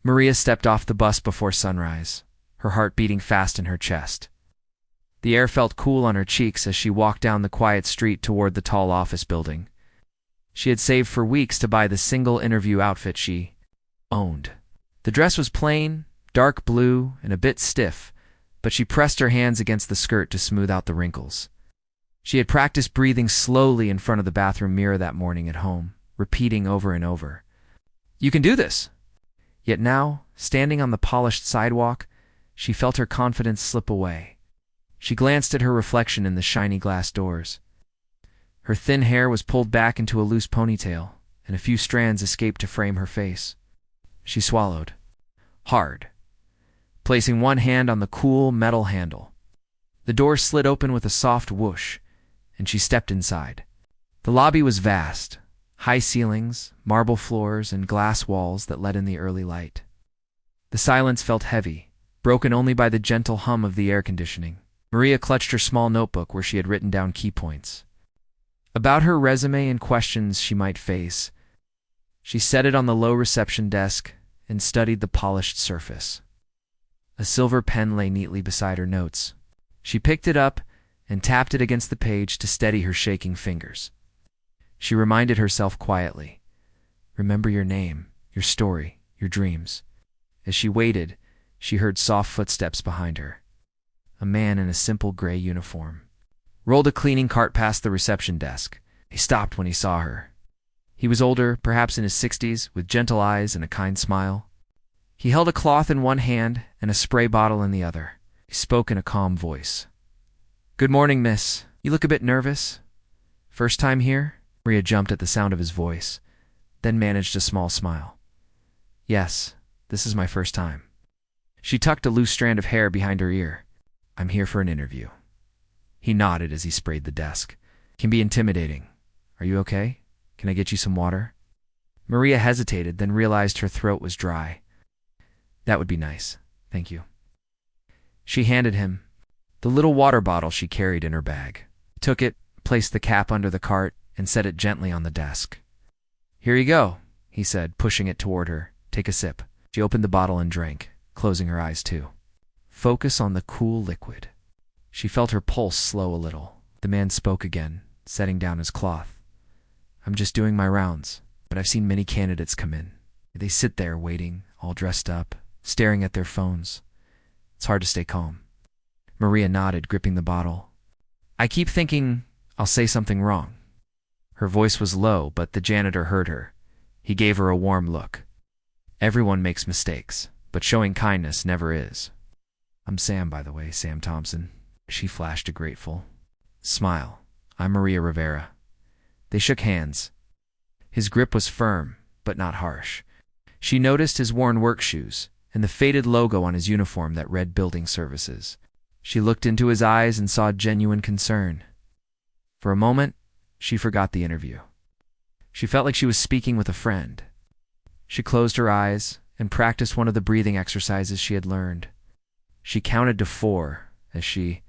Maria stepped off the bus before sunrise, her heart beating fast in her chest. The air felt cool on her cheeks as she walked down the quiet street toward the tall office building. She had saved for weeks to buy the single interview outfit she owned. The dress was plain, dark blue, and a bit stiff, but she pressed her hands against the skirt to smooth out the wrinkles. She had practiced breathing slowly in front of the bathroom mirror that morning at home, repeating over and over, "You can do this!" Yet now, standing on the polished sidewalk, she felt her confidence slip away. She glanced at her reflection in the shiny glass doors. Her thin hair was pulled back into a loose ponytail, and a few strands escaped to frame her face. She swallowed hard, placing one hand on the cool metal handle. The door slid open with a soft whoosh, and she stepped inside. The lobby was vast, high ceilings, marble floors, and glass walls that let in the early light. The silence felt heavy, broken only by the gentle hum of the air conditioning. Maria clutched her small notebook where she had written down key points about her resume and questions she might face. She set it on the low reception desk and studied the polished surface. A silver pen lay neatly beside her notes. She picked it up and tapped it against the page to steady her shaking fingers. She reminded herself quietly, "Remember your name, your story, your dreams." As she waited, she heard soft footsteps behind her. A man in a simple gray uniform rolled a cleaning cart past the reception desk. He stopped when he saw her. He was older, perhaps in his 60s, with gentle eyes and a kind smile. He held a cloth in one hand and a spray bottle in the other. He spoke in a calm voice. "Good morning, miss. You look a bit nervous. First time here?" Maria jumped at the sound of his voice, then managed a small smile. "Yes, this is my first time." She tucked a loose strand of hair behind her ear. "I'm here for an interview." He nodded as he sprayed the desk. "Can be intimidating. Are you okay? Can I get you some water?" Maria hesitated, then realized her throat was dry. "That would be nice. Thank you." She handed him the little water bottle she carried in her bag. He took it, placed the cap under the cart, and set it gently on the desk. "Here you go," he said, pushing it toward her. "Take a sip." She opened the bottle and drank, closing her eyes too. Focus on the cool liquid. She felt her pulse slow a little. The man spoke again, setting down his cloth. "I'm just doing my rounds, but I've seen many candidates come in. They sit there waiting, all dressed up, staring at their phones. It's hard to stay calm." Maria nodded, gripping the bottle. "I keep thinking I'll say something wrong." Her voice was low, but the janitor heard her. He gave her a warm look. "Everyone makes mistakes, but showing kindness never is." "I'm Sam, by the way, Sam Thompson." She flashed a grateful smile. "I'm Maria Rivera." They shook hands. His grip was firm, but not harsh. She noticed his worn work shoes and the faded logo on his uniform that read Building Services. She looked into his eyes and saw genuine concern. For a moment, she forgot the interview. She felt like she was speaking with a friend. She closed her eyes and practiced one of the breathing exercises she had learned. She counted to 4 as she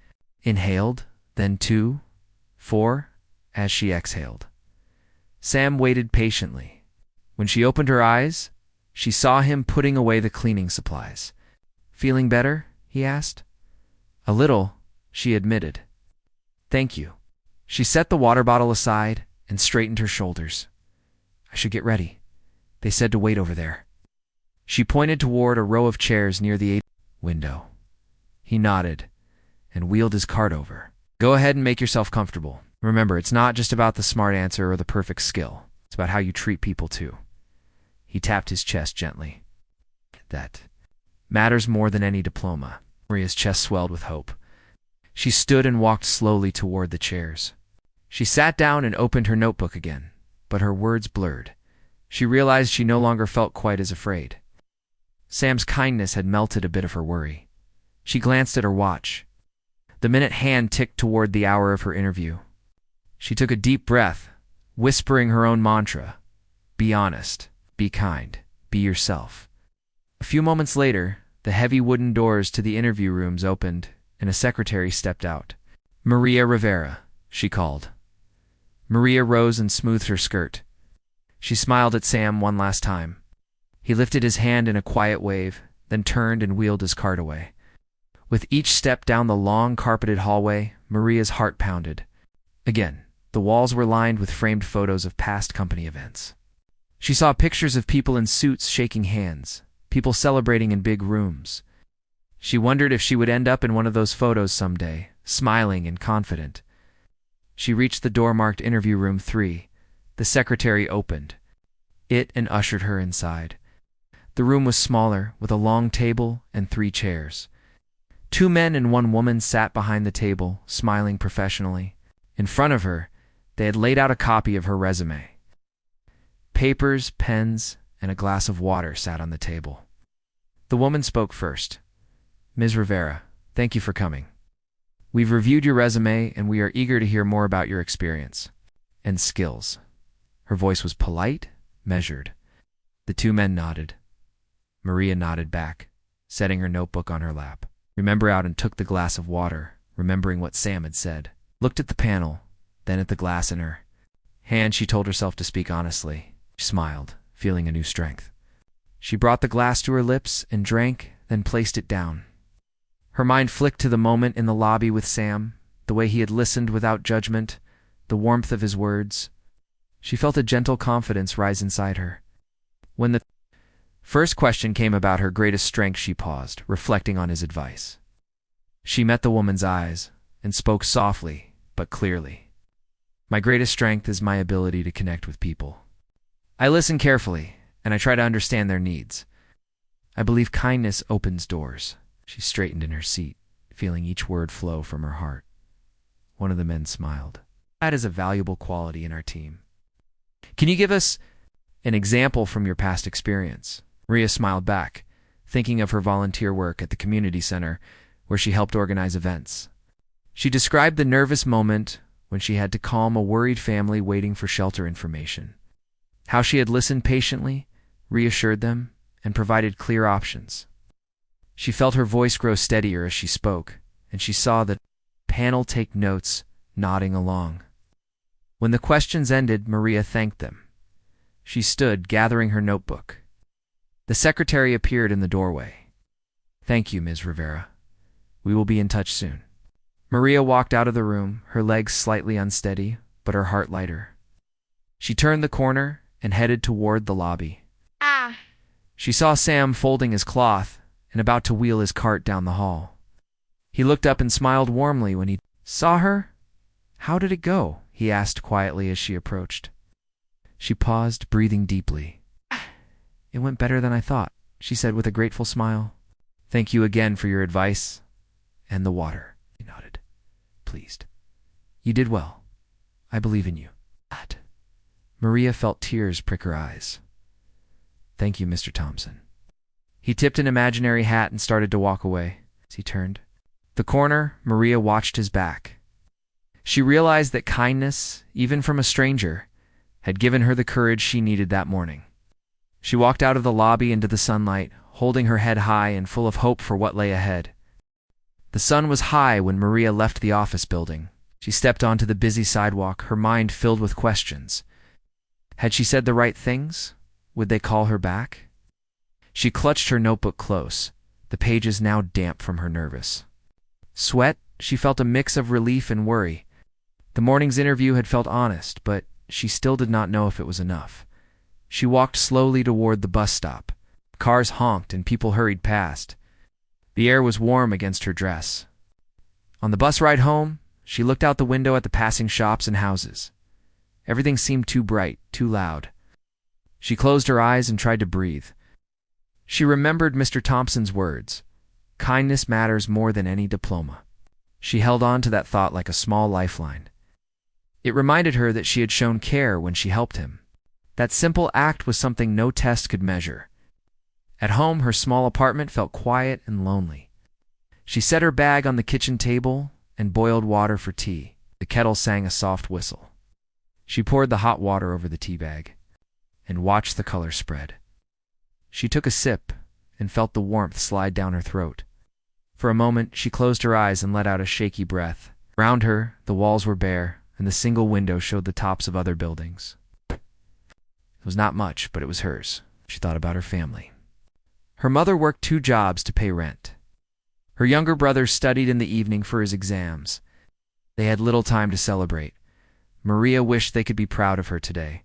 inhaled, then 2, 4 as she exhaled. Sam waited patiently. When she opened her eyes, she saw him putting away the cleaning supplies. "Feeling better?" he asked. "A little," she admitted. "Thank you." She set the water bottle aside and straightened her shoulders. "I should get ready. They said to wait over there." She pointed toward a row of chairs near the window. He nodded and wheeled his cart over. "Go ahead and make yourself comfortable. Remember, it's not just about the smart answer or the perfect skill. It's about how you treat people, too." He tapped his chest gently. "That matters more than any diploma." Maria's chest swelled with hope. She stood and walked slowly toward the chairs. She sat down and opened her notebook again, but her words blurred. She realized she no longer felt quite as afraid. Sam's kindness had melted a bit of her worry. She glanced at her watch. The minute hand ticked toward the hour of her interview. She took a deep breath, whispering her own mantra, "Be honest, be kind, be yourself." A few moments later, the heavy wooden doors to the interview rooms opened, and a secretary stepped out. "Maria Rivera," she called. Maria rose and smoothed her skirt. She smiled at Sam one last time. He lifted his hand in a quiet wave, then turned and wheeled his cart away. With each step down the long, carpeted hallway, Maria's heart pounded. Again, the walls were lined with framed photos of past company events. She saw pictures of people in suits shaking hands, people celebrating in big rooms. She wondered if she would end up in one of those photos someday, smiling and confident. She reached the door marked Interview Room 3. The secretary opened it and ushered her inside. The room was smaller, with a long table and 3 chairs. 2 men and 1 woman sat behind the table, smiling professionally. In front of her, they had laid out a copy of her resume. Papers, pens, and a glass of water sat on the table. The woman spoke first. "Ms. Rivera, thank you for coming. We've reviewed your resume and we are eager to hear more about your experience and skills." Her voice was polite, measured. The 2 men nodded. Maria nodded back, setting her notebook on her lap. Remember out and took the glass of water, remembering what Sam had said. Looked at the panel, then at the glass in her hand. She told herself to speak honestly. She smiled, feeling a new strength. She brought the glass to her lips and drank, then placed it down. Her mind flicked to the moment in the lobby with Sam, the way he had listened without judgment, the warmth of his words. She felt a gentle confidence rise inside her. When the first question came about her greatest strength, she paused, reflecting on his advice. She met the woman's eyes and spoke softly but clearly. "My greatest strength is my ability to connect with people. I listen carefully, and I try to understand their needs. I believe kindness opens doors." She straightened in her seat, feeling each word flow from her heart. One of the men smiled. "That is a valuable quality in our team. Can you give us an example from your past experience?" Maria smiled back, thinking of her volunteer work at the community center where she helped organize events. She described the nervous moment when she had to calm a worried family waiting for shelter information. How she had listened patiently, reassured them, and provided clear options. She felt her voice grow steadier as she spoke, and she saw the panel take notes, nodding along. When the questions ended, Maria thanked them. She stood, gathering her notebook. The secretary appeared in the doorway. "Thank you, Ms. Rivera. We will be in touch soon." Maria walked out of the room, her legs slightly unsteady, but her heart lighter. She turned the corner and headed toward the lobby. She saw Sam folding his cloth and about to wheel his cart down the hall. He looked up and smiled warmly when he saw her. "How did it go?" he asked quietly as she approached. She paused, breathing deeply. "It went better than I thought," she said with a grateful smile. "Thank you again for your advice and the water." He nodded, pleased. "You did well. I believe in you." Maria felt tears prick her eyes. "Thank you, Mr. Thompson." He tipped an imaginary hat and started to walk away. As he turned the corner, Maria watched his back. She realized that kindness, even from a stranger, had given her the courage she needed that morning. She walked out of the lobby into the sunlight, holding her head high and full of hope for what lay ahead. The sun was high when Maria left the office building. She stepped onto the busy sidewalk, her mind filled with questions. Had she said the right things? Would they call her back? She clutched her notebook close, the pages now damp from her nervous sweat. She felt a mix of relief and worry. The morning's interview had felt honest, but she still did not know if it was enough. She walked slowly toward the bus stop. Cars honked and people hurried past. The air was warm against her dress. On the bus ride home, she looked out the window at the passing shops and houses. Everything seemed too bright, too loud. She closed her eyes and tried to breathe. She remembered Mr. Thompson's words, "Kindness matters more than any diploma." She held on to that thought like a small lifeline. It reminded her that she had shown care when she helped him. That simple act was something no test could measure. At home, her small apartment felt quiet and lonely. She set her bag on the kitchen table and boiled water for tea. The kettle sang a soft whistle. She poured the hot water over the tea bag and watched the color spread. She took a sip and felt the warmth slide down her throat. For a moment, she closed her eyes and let out a shaky breath. Around her, the walls were bare, and the single window showed the tops of other buildings. It was not much, but it was hers. She thought about her family. Her mother worked 2 jobs to pay rent. Her younger brother studied in the evening for his exams. They had little time to celebrate. Maria wished they could be proud of her today.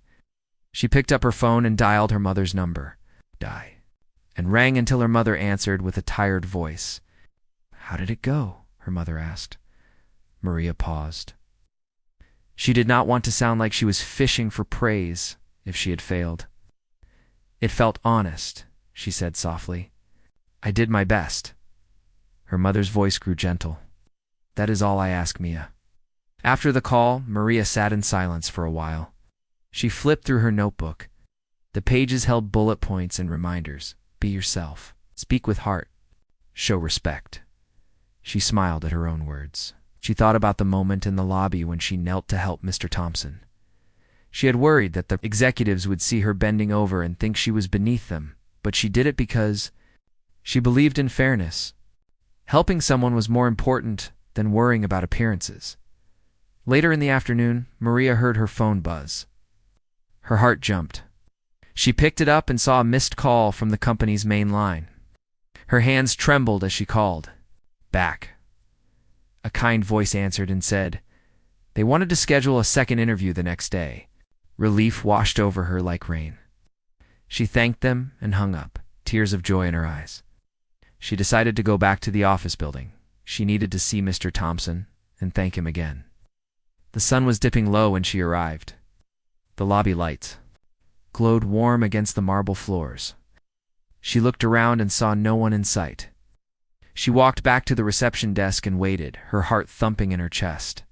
She picked up her phone and dialed her mother's number. And rang until her mother answered with a tired voice. "How did it go?" her mother asked. Maria paused. She did not want to sound like she was fishing for praise if she had failed. "It felt honest," she said softly. "I did my best." Her mother's voice grew gentle. "That is all I ask, Mia." After the call, Maria sat in silence for a while. She flipped through her notebook. The pages held bullet points and reminders. Be yourself. Speak with heart. Show respect. She smiled at her own words. She thought about the moment in the lobby when she knelt to help Mr. Thompson. She had worried that the executives would see her bending over and think she was beneath them, but she did it because she believed in fairness. Helping someone was more important than worrying about appearances. Later in the afternoon, Maria heard her phone buzz. Her heart jumped. She picked it up and saw a missed call from the company's main line. Her hands trembled as she called. Back. A kind voice answered and said, they wanted to schedule a second interview the next day. Relief washed over her like rain. She thanked them and hung up, tears of joy in her eyes. She decided to go back to the office building. She needed to see Mr. Thompson and thank him again. The sun was dipping low when she arrived. The lobby lights glowed warm against the marble floors. She looked around and saw no one in sight. She walked back to the reception desk and waited, her heart thumping in her chest.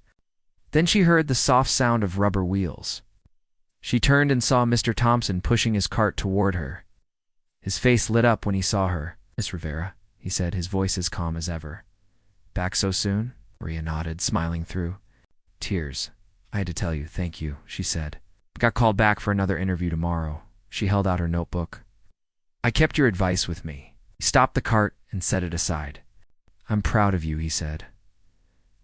Then she heard the soft sound of rubber wheels. She turned and saw Mr. Thompson pushing his cart toward her. His face lit up when he saw her. "Miss Rivera," he said, his voice as calm as ever. "Back so soon?" Maria nodded, smiling through tears. "I had to tell you, thank you," she said. "I got called back for another interview tomorrow." She held out her notebook. "I kept your advice with me." He stopped the cart and set it aside. "I'm proud of you," he said.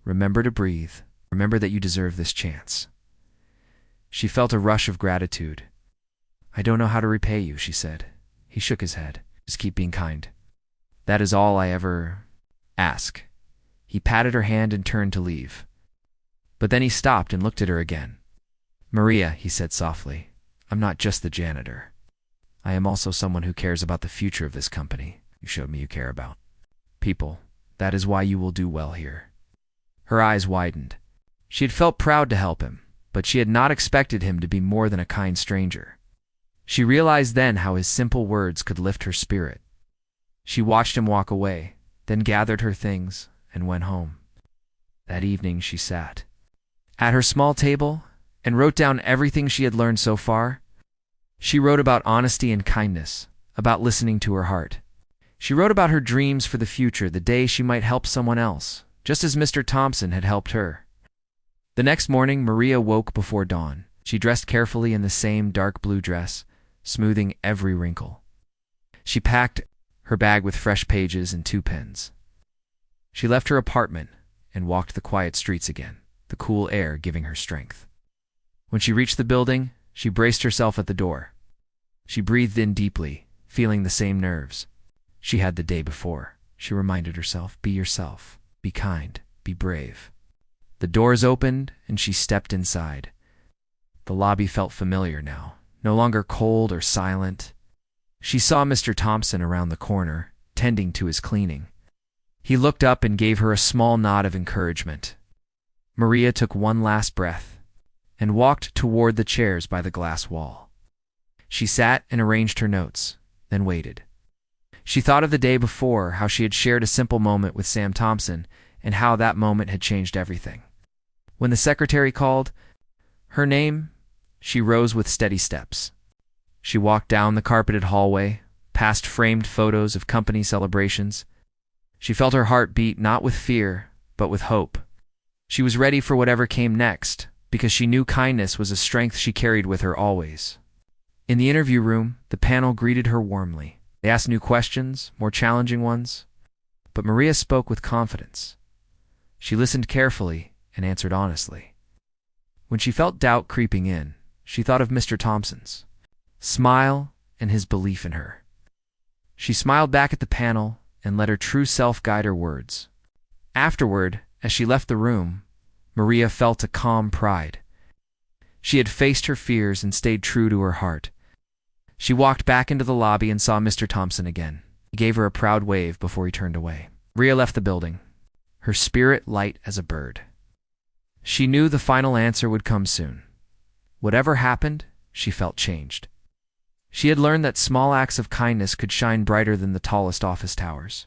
"Remember to breathe. Remember that you deserve this chance." She felt a rush of gratitude. "I don't know how to repay you," she said. He shook his head. "Just keep being kind. That is all I ever ask." He patted her hand and turned to leave. But then he stopped and looked at her again. "Maria," he said softly, "I'm not just the janitor. I am also someone who cares about the future of this company. You showed me you care about people. That is why you will do well here." Her eyes widened. She had felt proud to help him, but she had not expected him to be more than a kind stranger. She realized then how his simple words could lift her spirit. She watched him walk away, then gathered her things and went home. That evening she sat at her small table and wrote down everything she had learned so far. She wrote about honesty and kindness, about listening to her heart. She wrote about her dreams for the future, the day she might help someone else, just as Mr. Thompson had helped her. The next morning, Maria woke before dawn. She dressed carefully in the same dark blue dress, smoothing every wrinkle. She packed her bag with fresh pages and 2 pens. She left her apartment and walked the quiet streets again, the cool air giving her strength. When she reached the building, she braced herself at the door. She breathed in deeply, feeling the same nerves she had the day before. She reminded herself, be yourself, be kind, be brave. The doors opened and she stepped inside. The lobby felt familiar now, no longer cold or silent. She saw Mr. Thompson around the corner, tending to his cleaning. He looked up and gave her a small nod of encouragement. Maria took one last breath and walked toward the chairs by the glass wall. She sat and arranged her notes, then waited. She thought of the day before, how she had shared a simple moment with Sam Thompson, and how that moment had changed everything. When the secretary called her name, she rose with steady steps. She walked down the carpeted hallway, past framed photos of company celebrations. She felt her heart beat not with fear, but with hope. She was ready for whatever came next, because she knew kindness was a strength she carried with her always. In the interview room, the panel greeted her warmly. They asked new questions, more challenging ones, but Maria spoke with confidence. She listened carefully and answered honestly. When she felt doubt creeping in, she thought of Mr. Thompson's smile and his belief in her. She smiled back at the panel and let her true self guide her words. Afterward, as she left the room, Maria felt a calm pride. She had faced her fears and stayed true to her heart. She walked back into the lobby and saw Mr. Thompson again. He gave her a proud wave before he turned away. Maria left the building, her spirit light as a bird. She knew the final answer would come soon. Whatever happened, she felt changed. She had learned that small acts of kindness could shine brighter than the tallest office towers.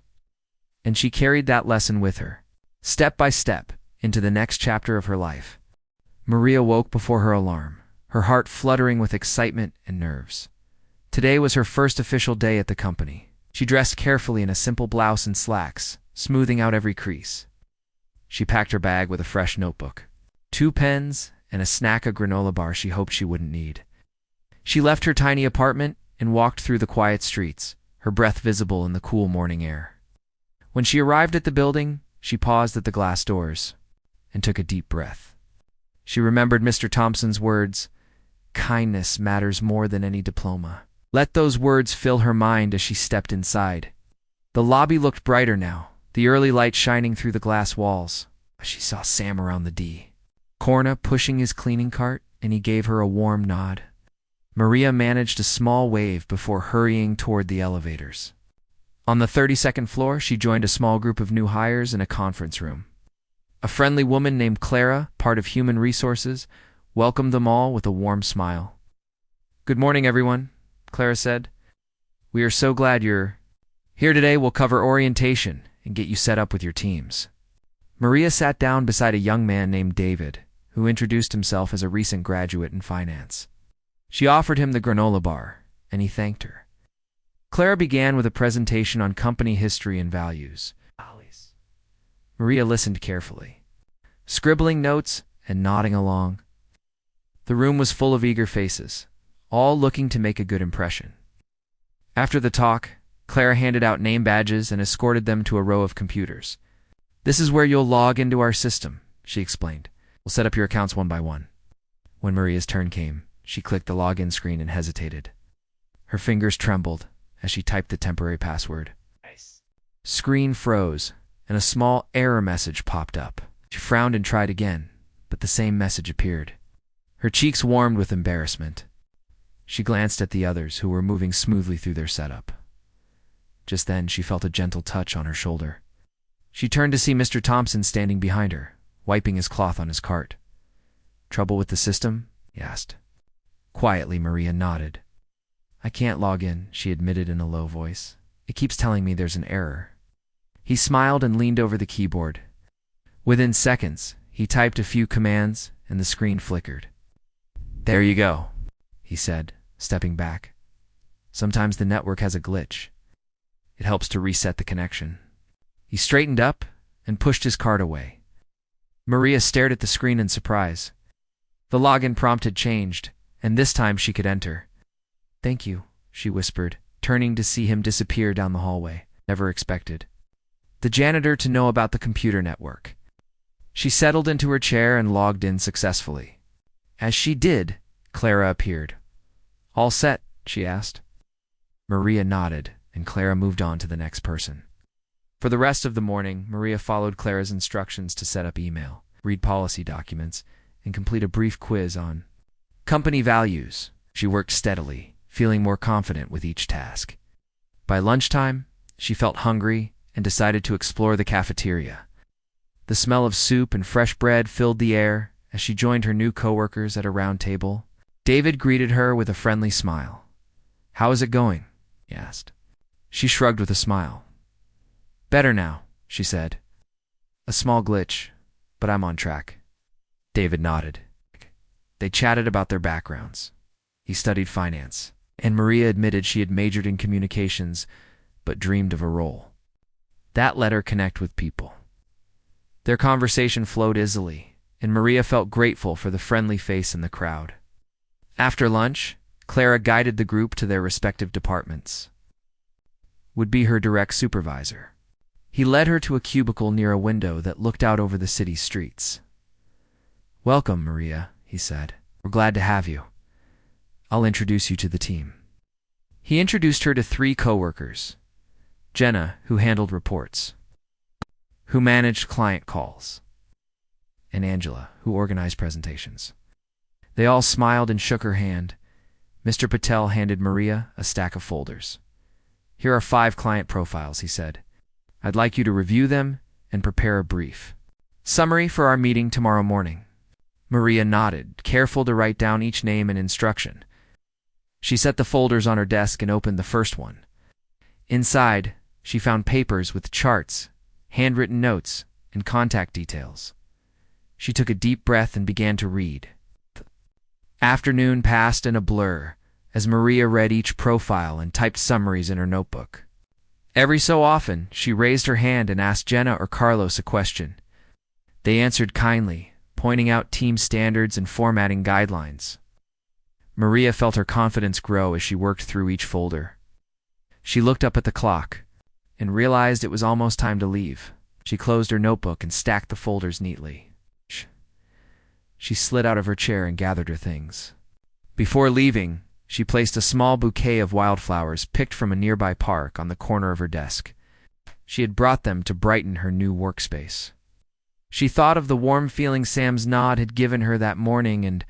And she carried that lesson with her, step by step, into the next chapter of her life. Maria woke before her alarm, her heart fluttering with excitement and nerves. Today was her first official day at the company. She dressed carefully in a simple blouse and slacks, smoothing out every crease. She packed her bag with a fresh notebook, 2 pens, and a snack of granola bar she hoped she wouldn't need. She left her tiny apartment and walked through the quiet streets, her breath visible in the cool morning air. When she arrived at the building, she paused at the glass doors and took a deep breath. She remembered Mr. Thompson's words, "Kindness matters more than any diploma." Let those words fill her mind as she stepped inside. The lobby looked brighter now, the early light shining through the glass walls. She saw Sam around the D corner pushing his cleaning cart, and he gave her a warm nod. Maria managed a small wave before hurrying toward the elevators. On the 32nd floor, she joined a small group of new hires in a conference room. A friendly woman named Clara, part of Human Resources, welcomed them all with a warm smile. "Good morning, everyone," Clara said. "We are so glad you're here today. We'll cover orientation and get you set up with your teams." Maria sat down beside a young man named David, who introduced himself as a recent graduate in finance. She offered him the granola bar, and he thanked her. Clara began with a presentation on company history and values. Maria listened carefully, scribbling notes and nodding along. The room was full of eager faces, all looking to make a good impression. After the talk, Clara handed out name badges and escorted them to a row of computers. "This is where you'll log into our system," she explained. "We'll set up your accounts one by one." When Maria's turn came, she clicked the login screen and hesitated. Her fingers trembled as she typed the temporary password. Screen froze, and a small error message popped up. She frowned and tried again, but the same message appeared. Her cheeks warmed with embarrassment. She glanced at the others who were moving smoothly through their setup. Just then, she felt a gentle touch on her shoulder. She turned to see Mr. Thompson standing behind her, wiping his cloth on his cart. "Trouble with the system?" he asked. Quietly, Maria nodded. "I can't log in," she admitted in a low voice. "It keeps telling me there's an error." He smiled and leaned over the keyboard. Within seconds, he typed a few commands and the screen flickered. "There you go," he said, stepping back. "Sometimes the network has a glitch. It helps to reset the connection." He straightened up and pushed his cart away. Maria stared at the screen in surprise. The login prompt had changed, and this time she could enter. "Thank you," she whispered, turning to see him disappear down the hallway. Never expected the janitor to know about the computer network. She settled into her chair and logged in successfully. As she did, Clara appeared. "All set?" she asked. Maria nodded, and Clara moved on to the next person. For the rest of the morning, Maria followed Clara's instructions to set up email, read policy documents, and complete a brief quiz on company values. She worked steadily, feeling more confident with each task. By lunchtime, she felt hungry and decided to explore the cafeteria. The smell of soup and fresh bread filled the air as she joined her new coworkers at a round table. David greeted her with a friendly smile. "How is it going?" he asked. She shrugged with a smile. "Better now," she said. "A small glitch, but I'm on track." David nodded. They chatted about their backgrounds. He studied finance, and Maria admitted she had majored in communications but dreamed of a role that let her connect with people. Their conversation flowed easily, and Maria felt grateful for the friendly face in the crowd. After lunch, Clara guided the group to their respective departments. Would be her direct supervisor. He led her to a cubicle near a window that looked out over the city streets. "Welcome, Maria," he said. "We're glad to have you. I'll introduce you to the team." He introduced her to 3 coworkers: Jenna, who handled reports, who managed client calls, and Angela, who organized presentations. They all smiled and shook her hand. Mr. Patel handed Maria a stack of folders. "Here are 5 client profiles," he said. "I'd like you to review them and prepare a brief summary for our meeting tomorrow morning." Maria nodded, careful to write down each name and instruction. She set the folders on her desk and opened the first one. Inside, she found papers with charts, handwritten notes, and contact details. She took a deep breath and began to read. Afternoon passed in a blur as Maria read each profile and typed summaries in her notebook. Every so often, she raised her hand and asked Jenna or Carlos a question. They answered kindly, pointing out team standards and formatting guidelines. Maria felt her confidence grow as she worked through each folder. She looked up at the clock and realized it was almost time to leave. She closed her notebook and stacked the folders neatly. She slid out of her chair and gathered her things. Before leaving, she placed a small bouquet of wildflowers picked from a nearby park on the corner of her desk. She had brought them to brighten her new workspace. She thought of the warm feeling Sam's nod had given her that morning and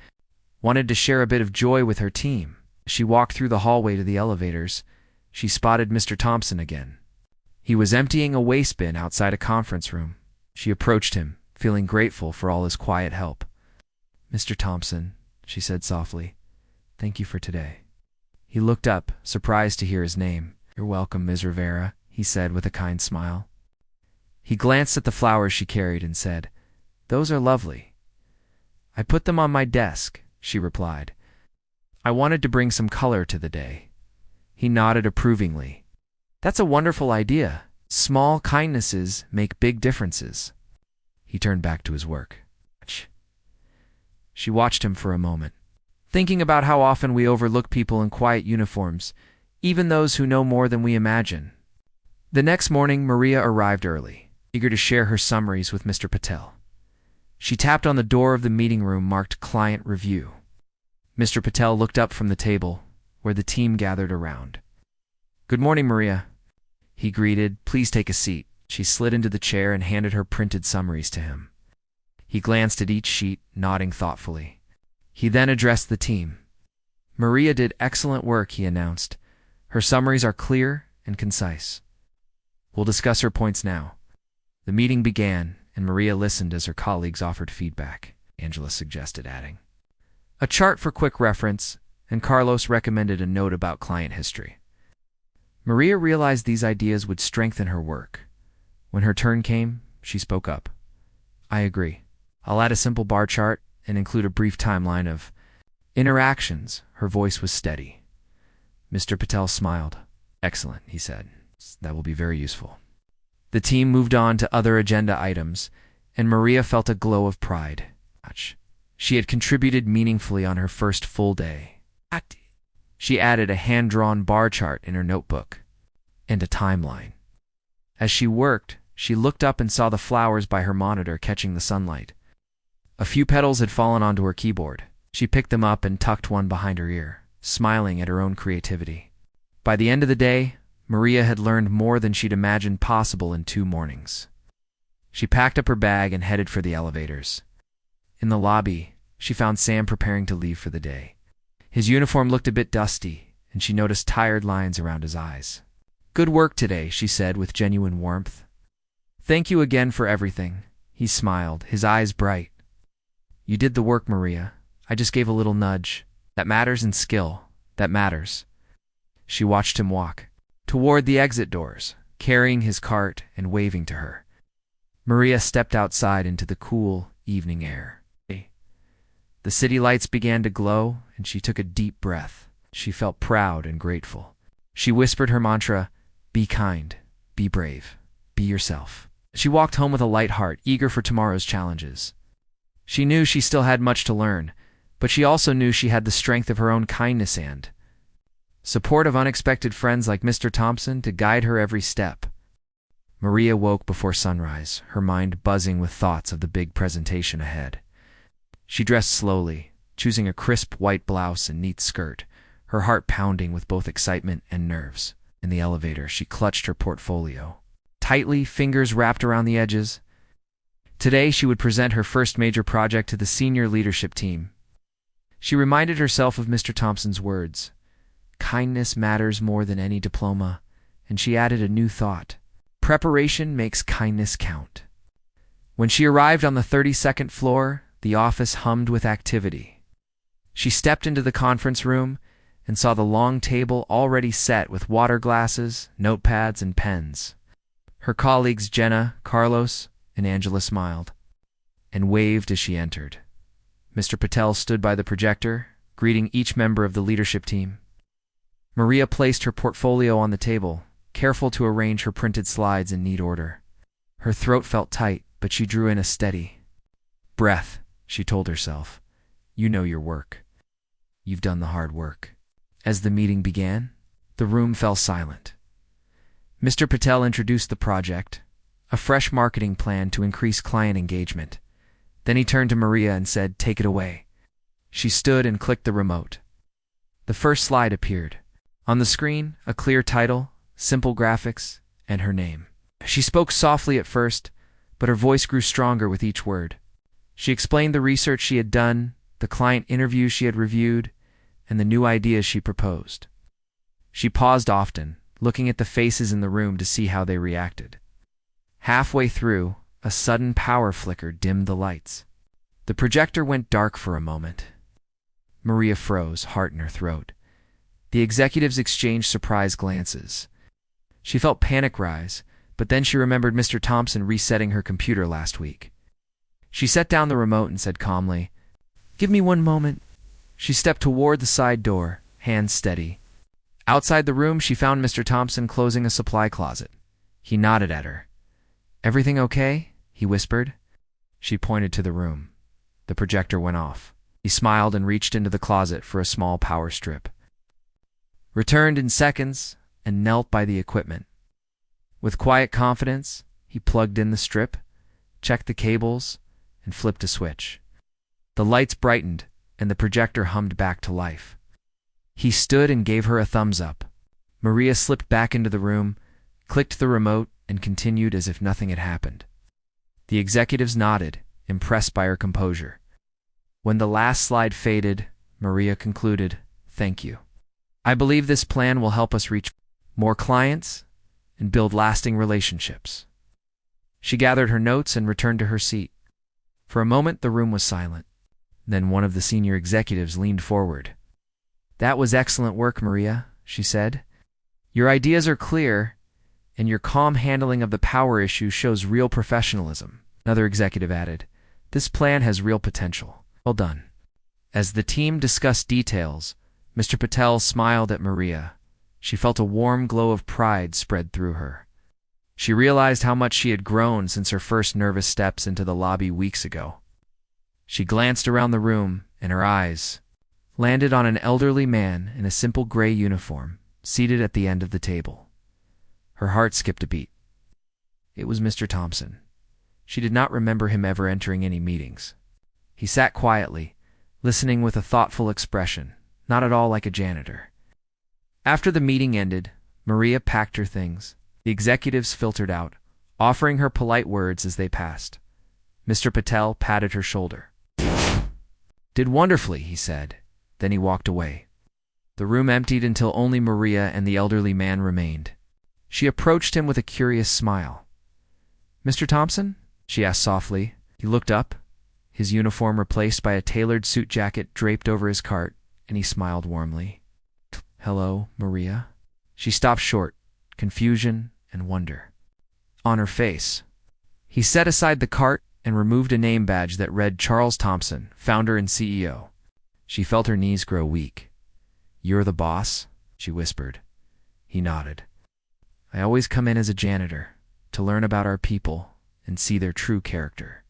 wanted to share a bit of joy with her team. As she walked through the hallway to the elevators, she spotted Mr. Thompson again. He was emptying a waste bin outside a conference room. She approached him, feeling grateful for all his quiet help. "Mr. Thompson," she said softly, "thank you for today." He looked up, surprised to hear his name. "You're welcome, Ms. Rivera," he said with a kind smile. He glanced at the flowers she carried and said, "Those are lovely." "I put them on my desk," she replied. "I wanted to bring some color to the day." He nodded approvingly. "That's a wonderful idea. Small kindnesses make big differences." He turned back to his work. She watched him for a moment, thinking about how often we overlook people in quiet uniforms, even those who know more than we imagine. The next morning, Maria arrived early, eager to share her summaries with Mr. Patel. She tapped on the door of the meeting room marked Client Review. Mr. Patel looked up from the table, where the team gathered around. "Good morning, Maria," he greeted. "Please take a seat." She slid into the chair and handed her printed summaries to him. He glanced at each sheet, nodding thoughtfully. He then addressed the team. "Maria did excellent work," he announced. "Her summaries are clear and concise. We'll discuss her points now." The meeting began, and Maria listened as her colleagues offered feedback. Angela suggested adding a chart for quick reference, and Carlos recommended a note about client history. Maria realized these ideas would strengthen her work. When her turn came, she spoke up. "I agree. I'll add a simple bar chart and include a brief timeline of interactions." Her voice was steady. Mr. Patel smiled. "Excellent," he said. "That will be very useful." The team moved on to other agenda items, and Maria felt a glow of pride. She had contributed meaningfully on her first full day. She added a hand-drawn bar chart in her notebook and a timeline. As she worked, she looked up and saw the flowers by her monitor catching the sunlight. A few petals had fallen onto her keyboard. She picked them up and tucked one behind her ear, smiling at her own creativity. By the end of the day, Maria had learned more than she'd imagined possible in 2 mornings. She packed up her bag and headed for the elevators. In the lobby, she found Sam preparing to leave for the day. His uniform looked a bit dusty, and she noticed tired lines around his eyes. "Good work today," she said with genuine warmth. "Thank you again for everything." He smiled, his eyes bright. "You did the work, Maria. I just gave a little nudge. That matters in skill. That matters." She watched him walk toward the exit doors, carrying his cart and waving to her. Maria stepped outside into the cool evening air. The city lights began to glow, and she took a deep breath. She felt proud and grateful. She whispered her mantra, "Be kind, be brave, be yourself." She walked home with a light heart, eager for tomorrow's challenges. She knew she still had much to learn, but she also knew she had the strength of her own kindness and support of unexpected friends like Mr. Thompson to guide her every step. Maria woke before sunrise, her mind buzzing with thoughts of the big presentation ahead. She dressed slowly, choosing a crisp white blouse and neat skirt, her heart pounding with both excitement and nerves. In the elevator, she clutched her portfolio tightly, fingers wrapped around the edges. Today, she would present her first major project to the senior leadership team. She reminded herself of Mr. Thompson's words, "Kindness matters more than any diploma," and she added a new thought, "Preparation makes kindness count." When she arrived on the 32nd floor, the office hummed with activity. She stepped into the conference room and saw the long table already set with water glasses, notepads, and pens. Her colleagues Jenna, Carlos, and Angela smiled and waved as she entered. Mr. Patel stood by the projector, greeting each member of the leadership team. Maria placed her portfolio on the table, careful to arrange her printed slides in neat order. Her throat felt tight, but she drew in a steady breath. She told herself, "You know your work. You've done the hard work." As the meeting began, the room fell silent. Mr. Patel introduced the project, a fresh marketing plan to increase client engagement. Then he turned to Maria and said, "Take it away." She stood and clicked the remote. The first slide appeared. On the screen, a clear title, simple graphics, and her name. She spoke softly at first, but her voice grew stronger with each word. She explained the research she had done, the client interviews she had reviewed, and the new ideas she proposed. She paused often, looking at the faces in the room to see how they reacted. Halfway through, a sudden power flicker dimmed the lights. The projector went dark for a moment. Maria froze, heart in her throat. The executives exchanged surprised glances. She felt panic rise, but then she remembered Mr. Thompson resetting her computer last week. She set down the remote and said calmly, "Give me one moment." She stepped toward the side door, hands steady. Outside the room, she found Mr. Thompson closing a supply closet. He nodded at her. "Everything okay?" he whispered. She pointed to the room. The projector went off. He smiled and reached into the closet for a small power strip. Returned in seconds and knelt by the equipment. With quiet confidence, he plugged in the strip, checked the cables, and flipped a switch. The lights brightened, and the projector hummed back to life. He stood and gave her a thumbs up. Maria slipped back into the room, clicked the remote, and continued as if nothing had happened. The executives nodded, impressed by her composure. When the last slide faded, Maria concluded, "Thank you. I believe this plan will help us reach more clients and build lasting relationships." She gathered her notes and returned to her seat. For a moment, the room was silent. Then one of the senior executives leaned forward. "That was excellent work, Maria," she said. "Your ideas are clear, and your calm handling of the power issue shows real professionalism." Another executive added, "This plan has real potential. Well done." As the team discussed details, Mr. Patel smiled at Maria. She felt a warm glow of pride spread through her. She realized how much she had grown since her first nervous steps into the lobby weeks ago. She glanced around the room, and her eyes landed on an elderly man in a simple gray uniform, seated at the end of the table. Her heart skipped a beat. It was Mr. Thompson. She did not remember him ever entering any meetings. He sat quietly, listening with a thoughtful expression, not at all like a janitor. After the meeting ended, Maria packed her things. The executives filtered out, offering her polite words as they passed. Mr. Patel patted her shoulder. "Did wonderfully," he said. Then he walked away. The room emptied until only Maria and the elderly man remained. She approached him with a curious smile. "Mr. Thompson?" she asked softly. He looked up, his uniform replaced by a tailored suit jacket draped over his cart, and he smiled warmly. "Hello, Maria." She stopped short, confusion and wonder on her face. He set aside the cart and removed a name badge that read Charles Thompson, founder and CEO. She felt her knees grow weak. "You're the boss?" she whispered. He nodded. "I always come in as a janitor, to learn about our people and see their true character.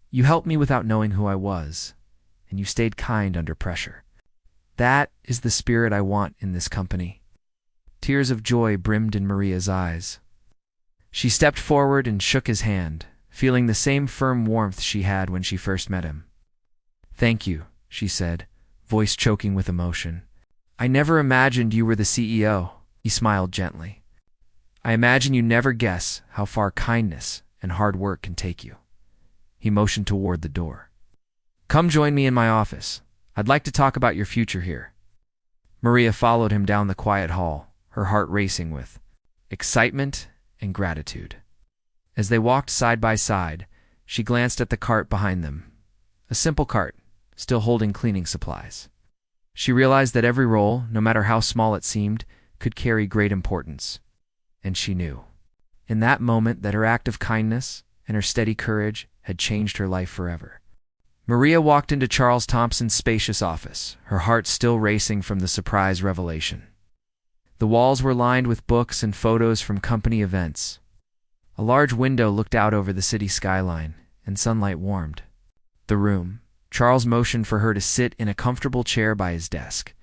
You helped me without knowing who I was, and you stayed kind under pressure. That is the spirit I want in this company." Tears of joy brimmed in Maria's eyes. She stepped forward and shook his hand, feeling the same firm warmth she had when she first met him. "Thank you," she said, voice choking with emotion. I never imagined you were the CEO. He smiled gently. I imagine you never guess how far kindness and hard work can take you. He motioned toward the door. Come join me in my office. I'd like to talk about your future here. Maria followed him down the quiet hall, her heart racing with excitement and gratitude. As they walked side by side, she glanced at the cart behind them. A simple cart, still holding cleaning supplies. She realized that every role, no matter how small it seemed, could carry great importance. And she knew, in that moment, that her act of kindness and her steady courage had changed her life forever. Maria walked into Charles Thompson's spacious office, her heart still racing from the surprise revelation. The walls were lined with books and photos from company events. A large window looked out over the city skyline, and sunlight warmed the room. Charles motioned for her to sit in a comfortable chair by his desk.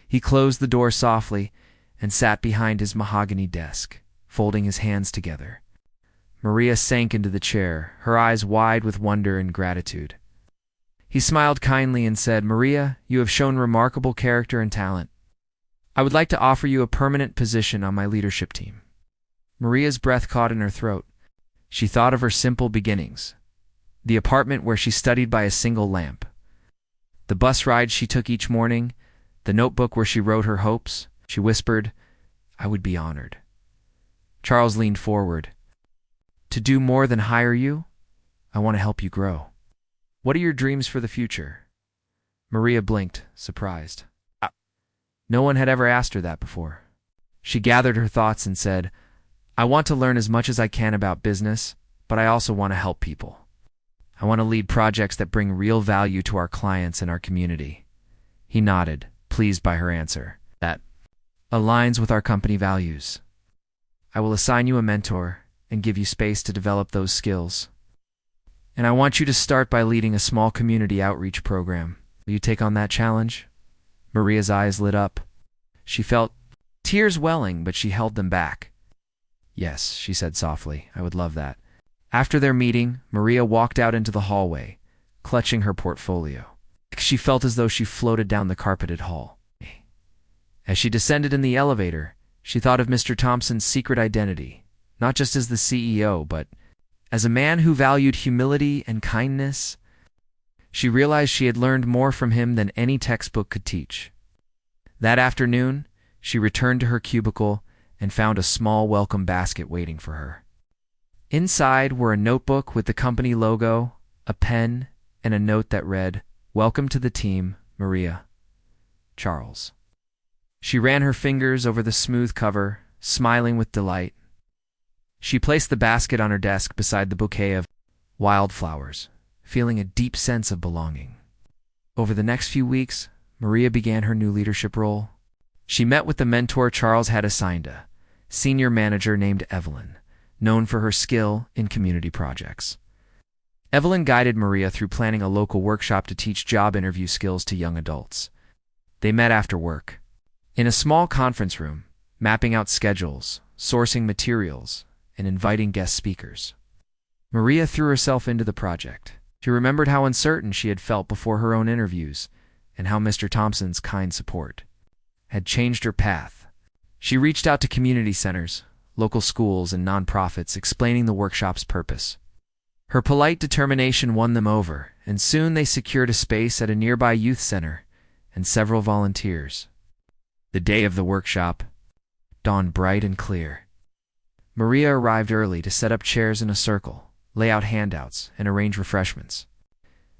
He closed the door softly and sat behind his mahogany desk, folding his hands together. Maria sank into the chair, her eyes wide with wonder and gratitude. He smiled kindly and said, Maria, you have shown remarkable character and talent. I would like to offer you a permanent position on my leadership team. Maria's breath caught in her throat. She thought of her simple beginnings, the apartment where she studied by a single lamp, the bus ride she took each morning, the notebook where she wrote her hopes. She whispered, I would be honored. Charles leaned forward. To do more than hire you, I want to help you grow. What are your dreams for the future? Maria blinked, surprised. No one had ever asked her that before. She gathered her thoughts and said, I want to learn as much as I can about business, but I also want to help people. I want to lead projects that bring real value to our clients and our community. He nodded, pleased by her answer. That aligns with our company values. I will assign you a mentor and give you space to develop those skills. And I want you to start by leading a small community outreach program. Will you take on that challenge? Maria's eyes lit up. She felt tears welling, but she held them back. Yes, she said softly, I would love that. After their meeting, Maria walked out into the hallway, clutching her portfolio. She felt as though she floated down the carpeted hall. As she descended in the elevator, she thought of Mr. Thompson's secret identity, not just as the CEO, but as a man who valued humility and kindness. She realized she had learned more from him than any textbook could teach. That afternoon, she returned to her cubicle and found a small welcome basket waiting for her. Inside were a notebook with the company logo, a pen, and a note that read, Welcome to the team, Maria. Charles. She ran her fingers over the smooth cover, smiling with delight. She placed the basket on her desk beside the bouquet of wildflowers, feeling a deep sense of belonging. Over the next few weeks, Maria began her new leadership role. She met with the mentor Charles had assigned, a senior manager named Evelyn, known for her skill in community projects. Evelyn guided Maria through planning a local workshop to teach job interview skills to young adults. They met after work, in a small conference room, mapping out schedules, sourcing materials, and inviting guest speakers. Maria threw herself into the project. She remembered how uncertain she had felt before her own interviews, and how Mr. Thompson's kind support had changed her path. She reached out to community centers, local schools, and nonprofits, explaining the workshop's purpose. Her polite determination won them over, and soon they secured a space at a nearby youth center and several volunteers. The day of the workshop dawned bright and clear. Maria arrived early to set up chairs in a circle, lay out handouts, and arrange refreshments.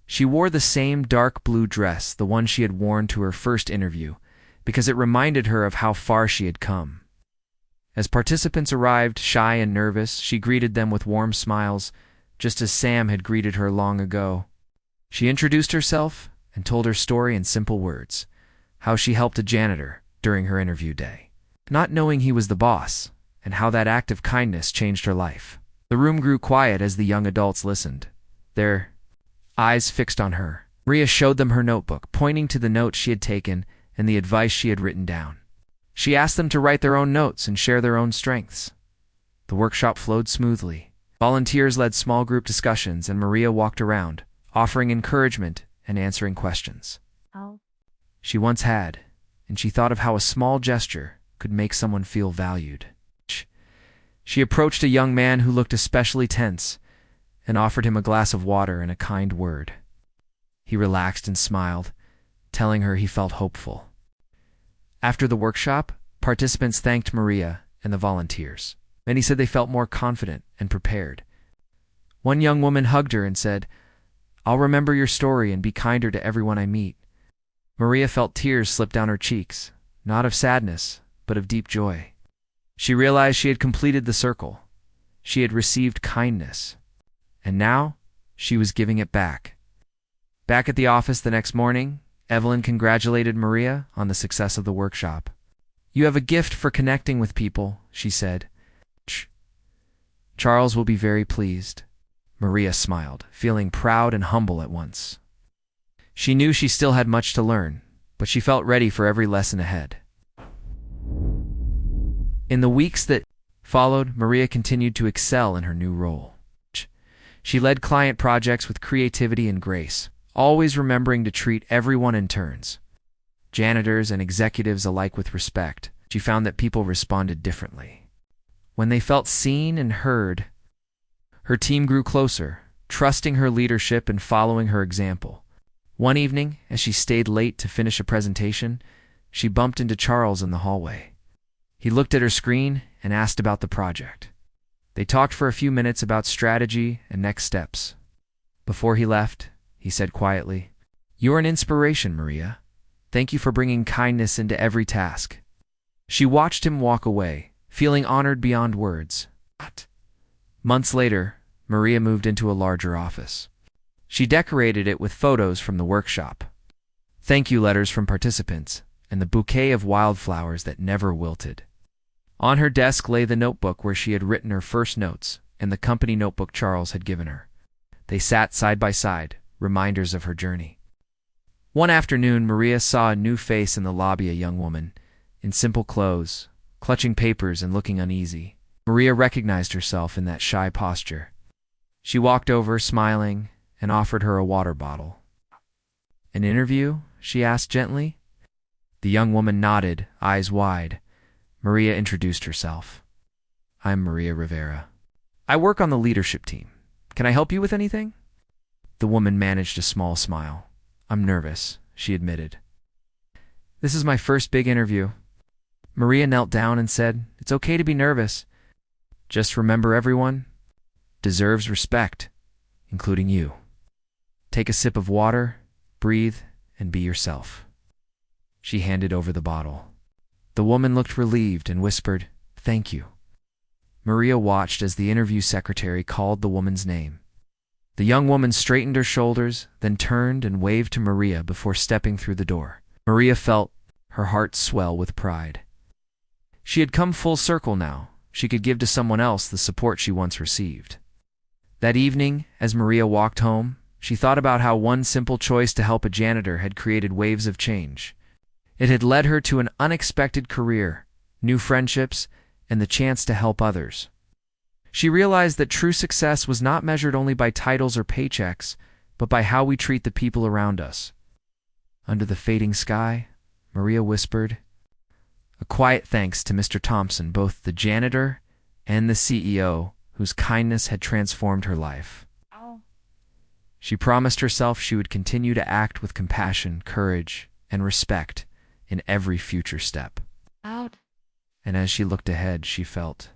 She wore the same dark blue dress, the one she had worn to her first interview, because it reminded her of how far she had come. As participants arrived, shy and nervous, she greeted them with warm smiles, just as Sam had greeted her long ago. She introduced herself and told her story in simple words, how she helped a janitor during her interview day, not knowing he was the boss, and how that act of kindness changed her life. The room grew quiet as the young adults listened, their eyes fixed on her. Maria showed them her notebook, pointing to the notes she had taken and the advice she had written down. She asked them to write their own notes and share their own strengths. The workshop flowed smoothly. Volunteers led small group discussions, and Maria walked around, offering encouragement and answering questions she once had, and she thought of how a small gesture could make someone feel valued. She approached a young man who looked especially tense and offered him a glass of water and a kind word. He relaxed and smiled, telling her he felt hopeful. After the workshop, participants thanked Maria and the volunteers. Many said they felt more confident and prepared. One young woman hugged her and said, "I'll remember your story and be kinder to everyone I meet." Maria felt tears slip down her cheeks, not of sadness, but of deep joy. She realized she had completed the circle. She had received kindness, and now she was giving it back. Back at the office the next morning, Evelyn congratulated Maria on the success of the workshop. "You have a gift for connecting with people," she said. "Charles will be very pleased." Maria smiled, feeling proud and humble at once. She knew she still had much to learn, but she felt ready for every lesson ahead. In the weeks that followed, Maria continued to excel in her new role. She led client projects with creativity and grace, always remembering to treat everyone in turns, janitors and executives alike, with respect. She found that people responded differently. When they felt seen and heard, her team grew closer, trusting her leadership and following her example. One evening, as she stayed late to finish a presentation, she bumped into Charles in the hallway. He looked at her screen and asked about the project. They talked for a few minutes about strategy and next steps. Before he left, he said quietly, "You're an inspiration, Maria. Thank you for bringing kindness into every task." She watched him walk away, feeling honored beyond words. Months later, Maria moved into a larger office. She decorated it with photos from the workshop, thank you letters from participants, and the bouquet of wildflowers that never wilted. On her desk lay the notebook where she had written her first notes and the company notebook Charles had given her. They sat side by side, reminders of her journey. One afternoon, Maria saw a new face in the lobby, a young woman, in simple clothes, clutching papers and looking uneasy. Maria recognized herself in that shy posture. She walked over, smiling, and offered her a water bottle. "An interview?" she asked gently. The young woman nodded, eyes wide. Maria introduced herself. "I'm Maria Rivera. I work on the leadership team. Can I help you with anything?" The woman managed a small smile. "I'm nervous," she admitted. "This is my first big interview." Maria knelt down and said, "It's okay to be nervous. Just remember, everyone deserves respect, including you. Take a sip of water, breathe, and be yourself." She handed over the bottle. The woman looked relieved and whispered, "Thank you." Maria watched as the interview secretary called the woman's name. The young woman straightened her shoulders, then turned and waved to Maria before stepping through the door. Maria felt her heart swell with pride. She had come full circle now. She could give to someone else the support she once received. That evening, as Maria walked home, she thought about how one simple choice to help a janitor had created waves of change. It had led her to an unexpected career, new friendships, and the chance to help others. She realized that true success was not measured only by titles or paychecks, but by how we treat the people around us. Under the fading sky, Maria whispered, a quiet thanks to Mr. Thompson, both the janitor and the CEO, whose kindness had transformed her life. She promised herself she would continue to act with compassion, courage, and respect in every future step. And as she looked ahead, she felt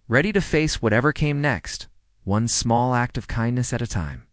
ready to face whatever came next, one small act of kindness at a time.